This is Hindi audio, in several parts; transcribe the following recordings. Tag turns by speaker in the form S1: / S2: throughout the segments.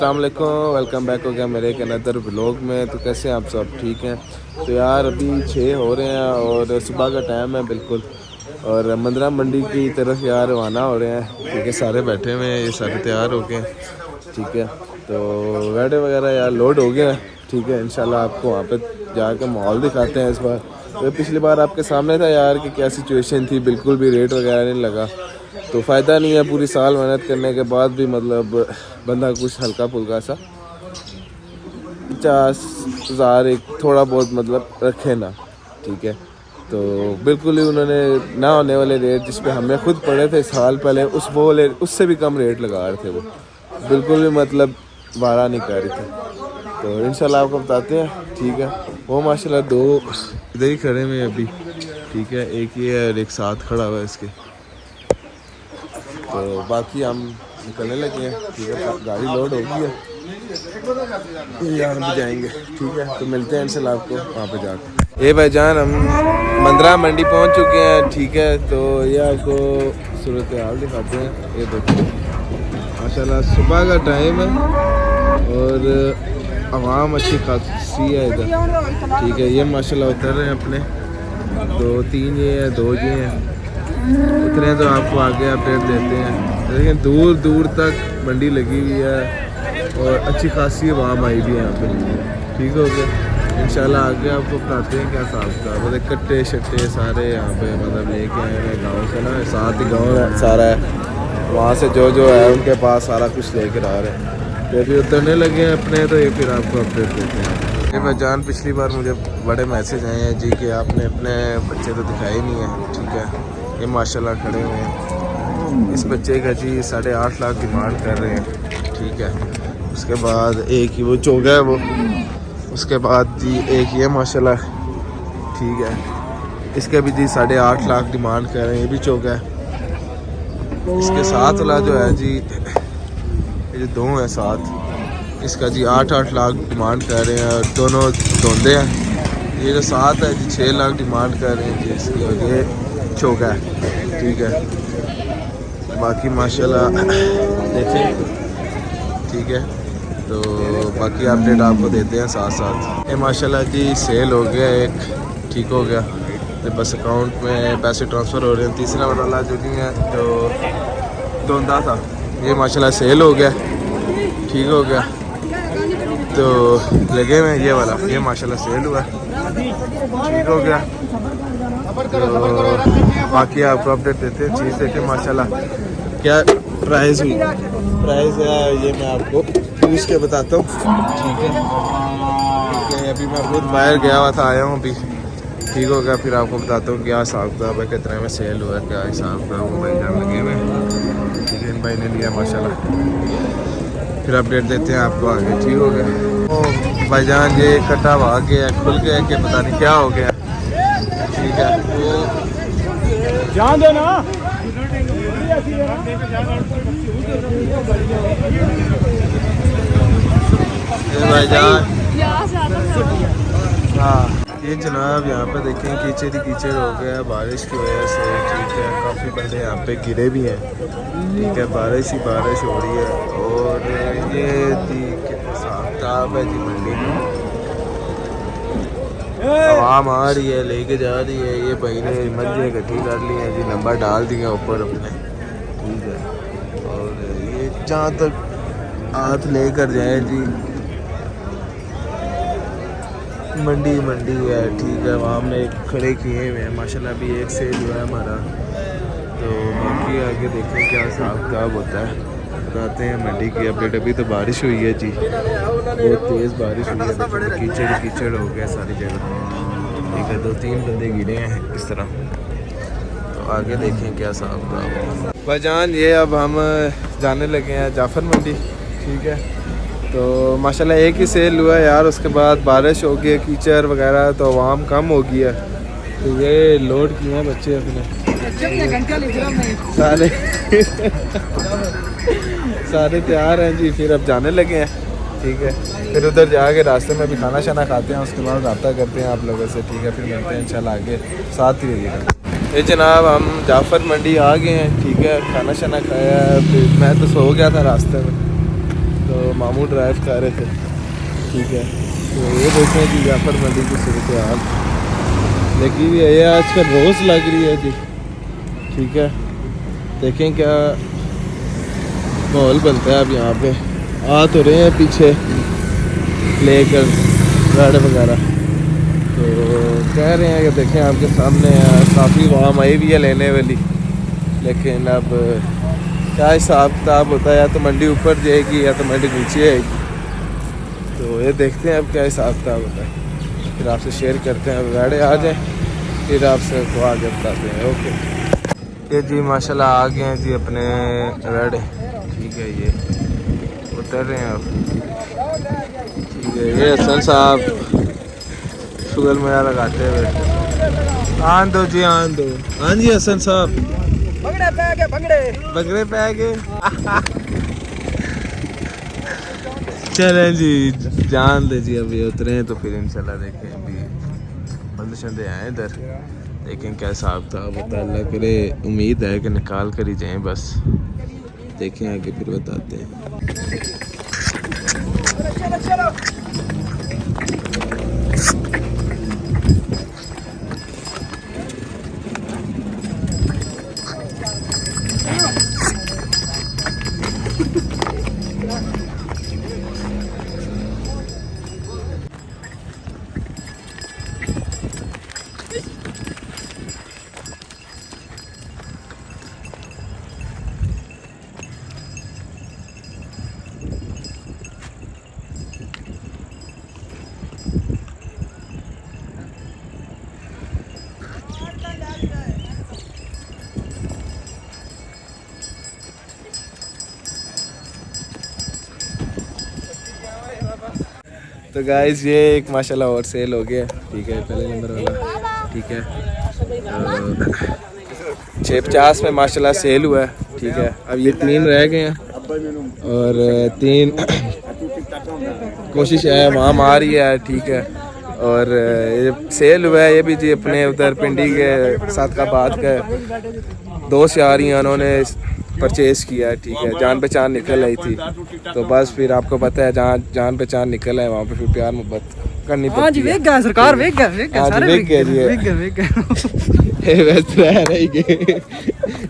S1: अस्सलामुअलैकुम, वेलकम बैक हो गया मेरे एक अनदर व्लॉग में। तो कैसे हैं आप सब? ठीक हैं। तो यार अभी 6 हो रहे हैं और सुबह का टाइम है बिल्कुल। और मंदरा मंडी की तरफ यार रवाना हो रहे हैं। ठीक है, सारे बैठे हुए हैं, ये सारे तैयार हो गए। ठीक है, तो गाड़ी वगैरह यार लोड हो गया। ठीक है, इंशाल्लाह आपको वहाँ पे जाकर माहौल दिखाते हैं इस बार। तो पिछली बार आपके सामने था यार कि क्या सिचुएशन थी, बिल्कुल भी रेट वगैरह नहीं लगा। तो फ़ायदा नहीं है पूरी साल मेहनत करने के बाद भी, मतलब बंदा कुछ हल्का फुल्का सा 50,000 एक थोड़ा बहुत मतलब रखे ना। ठीक है, तो बिल्कुल ही उन्होंने ना होने वाले रेट जिस पे हमने खुद पढ़े थे साल पहले, उससे भी कम रेट लगा रहे थे वो। बिल्कुल भी मतलब वारा नहीं कर रही थी। तो इंशाल्लाह आपको बताते हैं। ठीक है, वो माशाल्लाह दो इधर ही खड़े हुए अभी। ठीक है, एक ये है और एक साथ खड़ा हुआ है इसके। तो बाकी हम निकलने लगे हैं। ठीक है, गाड़ी लोड हो गई है, यहाँ भी जाएंगे। ठीक है, तो मिलते हैं इंशाल्लाह आपको वहाँ पे जाकर। ये भाईजान हम मंदरा मंडी पहुँच चुके हैं। ठीक है, तो ये आपको सूरत हाल दिखाते हैं। ये देखो माशाल्लाह सुबह का टाइम है और आवाम अच्छी खासी है इधर। ठीक है, ये माशाल्लाह उतर रहे हैं अपने 2-3 ये है, 2 ये हैं। उतरे तो आपको आगे अपडेट देते हैं। लेकिन दूर दूर तक मंडी लगी हुई है और अच्छी खासी आवाम आई भी है यहाँ पे। ठीक हो गया, इंशाल्लाह आगे आपको बताते हैं क्या हिसाब था। मतलब कट्टे शट्टे सारे यहाँ पे मतलब लेके आए हैं गाँव से ना, साथ ही गाँव सारा है। वहाँ से जो जो है उनके पास सारा कुछ लेकर आ रहे हैं। तो अभी उतरने लगे हैं अपने, तो ये फिर आपको अपडेट देते हैं। ये भाईजान पिछली बार मुझे बड़े मैसेज आए हैं जी कि आपने अपने बच्चे तो दिखाए नहीं है। ठीक है, ये माशाल्लाह खड़े हुए हैं। इस बच्चे का जी 8.5 लाख डिमांड कर रहे हैं। ठीक है, उसके बाद एक ही वो चोगा है वो, उसके बाद जी एक ये माशाल्लाह। ठीक है, इसके भी जी 8.5 लाख डिमांड कर रहे हैं, ये भी चोगा है। इसके साथ वाला जो है जी, ये जो 2 है साथ, इसका जी 8-8 लाख डिमांड कर रहे हैं और दोनों धोंदे हैं। ये जो साथ है जी 6 लाख डिमांड कर रहे हैं जी इसकी, और ये चोका है। ठीक है, बाकी माशाल्लाह देखें। ठीक है, तो बाकी अपडेट आपको देते हैं साथ साथ। ये माशाल्लाह जी सेल हो गया एक, ठीक हो गया। तो बस अकाउंट में पैसे ट्रांसफ़र हो रहे हैं। तीसरा वाला जो नहीं है जो धोंदा था, ये माशाल्लाह सेल हो गया, ठीक हो गया। तो लगे हुए ये वाला, ये माशाल्लाह सेल हुआ, ठीक हो गया। तो बाकी आपको अपडेट देते हैं। चीज़ देखें माशाल्लाह क्या प्राइस हुई। प्राइस है ये मैं आपको पूछ के बताता हूँ। ठीक है, क्योंकि अभी मैं खुद बाहर गया हुआ था, आया हूँ अभी। ठीक हो गया, फिर आपको बताता हूँ क्या हिसाब था भाई, कितने में सेल हुआ, क्या हिसाब था। वो भाई जान लगे हुए, ठीक है, इन भाई ने लिया माशाल्लाह। फिर अपडेट देते हैं आपको आगे। ठीक हो गया। ओ भाईजान ये कटा हुआ गया, खुल गया कि पता नहीं क्या हो गया। ठीक है, वो
S2: जान देना
S1: भाईजान। हाँ, ये जनाब यहाँ पे देखें कीचड़ ही कीचड़ हो गया बारिश की वजह से। ठीक है, काफ़ी बंदे यहाँ पे गिरे भी हैं। ठीक है, बारिश ही बारिश हो रही है। और ये जी साहब है जी मंडी में, आवाम आ रही है, लेके जा रही है। ये भाई ने मंजे इकट्ठी कर ली है जी, नंबर डाल दिए ऊपर अपने। ठीक है, और ये जहाँ तक हाथ लेकर जाए जी, मंडी मंडी है। ठीक है, वहाँ हमने खड़े किए हुए हैं माशाल्लाह। अभी एक सेल हुआ है हमारा, तो बाकी आगे देखें क्या हिसाब किताब होता है, बताते हैं मंडी की अपडेट। अभी तो बारिश हुई है जी, बहुत तेज़ बारिश हुई है, कीचड़ कीचड़ हो गया सारी जगह। ठीक है, 2-3 बंदे गिरे हैं इस तरह। तो आगे देखें क्या हिसाब किताब भाईजान। ये अब हम जाने लगे हैं जाफर मंडी। ठीक है, तो माशाल्लाह एक ही सेल हुआ है यार, उसके बाद बारिश हो गई, कीचड़ वगैरह, तो आवाम कम हो गई है। तो ये लोड किए हैं बच्चे अपने सारे सारे तैयार हैं जी। फिर अब जाने लगे हैं। ठीक है, फिर उधर जाके रास्ते में भी खाना शाना खाते हैं, उसके बाद रब्ता करते हैं आप लोगों से। ठीक है, फिर मिलते हैं इंशाल्लाह आगे, साथ ही रहिएगा। ये जनाब हम जाफर मंडी आ गए हैं। ठीक है, खाना शाना खाया, फिर मैं तो सो गया था रास्ते में। तो मामू ड्राइव कर रहे थे, ठीक है। तो ये देखें जी जाफर मंडी की सूरत हाल लगी हुई है, ये आजकल रोज़ लग रही है जी, ठीक है। देखें क्या माहौल बनता है अब यहाँ पे। आ तो रहे हैं पीछे लेकर गाड़ वगैरह, तो कह रहे हैं कि देखें आपके सामने काफ़ी वाम आई भी है लेने वाली, लेकिन अब क्या हिसाब किताब होता है, या तो मंडी ऊपर जाएगी या तो मंडी नीचे आएगी। तो ये देखते हैं अब क्या हिसाब किताब होता है, फिर आपसे शेयर करते हैं। अब गाड़े आ जाए फिर आपसे को आगे बताते हैं। ओके, ये जी माशाल्लाह आ गए हैं जी अपने रेड, ठीक है। ये उतर रहे हैं अब, ठीक है। ये हसन साहब शुगर मेरा लगाते हुए, आन दो जी आन दो। हाँ जी हसन साहब, बगड़े पे गए चलें जी, जान दे जी। अभी उतरे हैं तो फिर इंशाल्लाह देखें। अभी बंदे शंदे आए इधर, देखें क्या हिसाब था बता। अल्लाह करे उम्मीद है कि निकाल कर ही जाएं, बस देखें आगे फिर बताते हैं। तो गाइस ये एक माशाल्लाह और सेल हो गया, ठीक है। पहले नंबर वाला, ठीक है। 650 में माशाल्लाह सेल हुआ है, ठीक है। अब ये 3 रह गए हैं और 3 कोशिश है वहाँ आ रही है, ठीक है। और ये सेल हुआ है, ये भी जी अपने उधर पिंडी के सादकाबाद का दोस्त आ रही हैं, उन्होंने परचेज़ किया है, ठीक है। जान पहचान निकल आई थी, तो बस फिर आपको पता है जहाँ जान पहचान निकल है वहाँ पे फिर प्यार मोहब्बत करनी पड़ती है।
S2: आज वेग गया सरकार, वेग गया जी,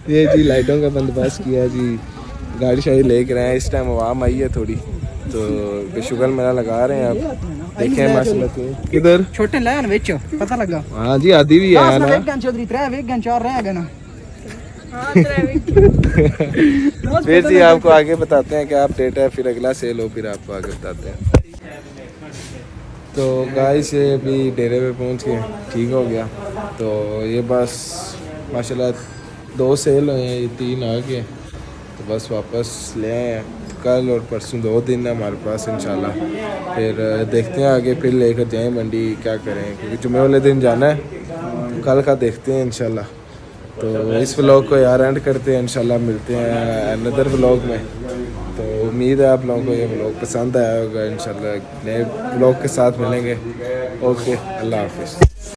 S1: ये जी लाइटों का बंदोबस्त किया जी, गाड़ी शाड़ी लेकर आए। इस टाइम आवाम आई है थोड़ी, तो बेशुगर मेला लगा रहे हैं। अब देखें माशाल्लाह किधर
S2: छोटे लाइन बेचो पता लगा।
S1: हाँ जी आदि भी है ना,
S2: चौधरी 3 वेग 4 रहेगा ना।
S1: फिर जी आपको आगे बताते हैं क्या अपडेट है, फिर अगला सेल हो फिर आपको आगे बताते हैं। तो गाइस ये अभी डेरे पे पहुंच गए, ठीक हो गया। तो ये बस माशाल्लाह 2 सेल हुए हैं, ये 3 आ गए, तो बस वापस ले आए हैं। कल और परसों 2 दिन है हमारे पास इंशाल्लाह। फिर देखते हैं आगे, फिर लेकर जाएँ मंडी, क्या करें, क्योंकि जुम्मे वाले दिन जाना है, तो कल का देखते हैं इंशाल्लाह। तो इस व्लॉग को यार एंड करते हैं, इंशाल्लाह मिलते हैं अनदर व्लॉग में। तो उम्मीद है आप लोगों को ये व्लॉग पसंद आया होगा, इंशाल्लाह नए व्लॉग के साथ मिलेंगे। ओके, अल्लाह हाफिज़।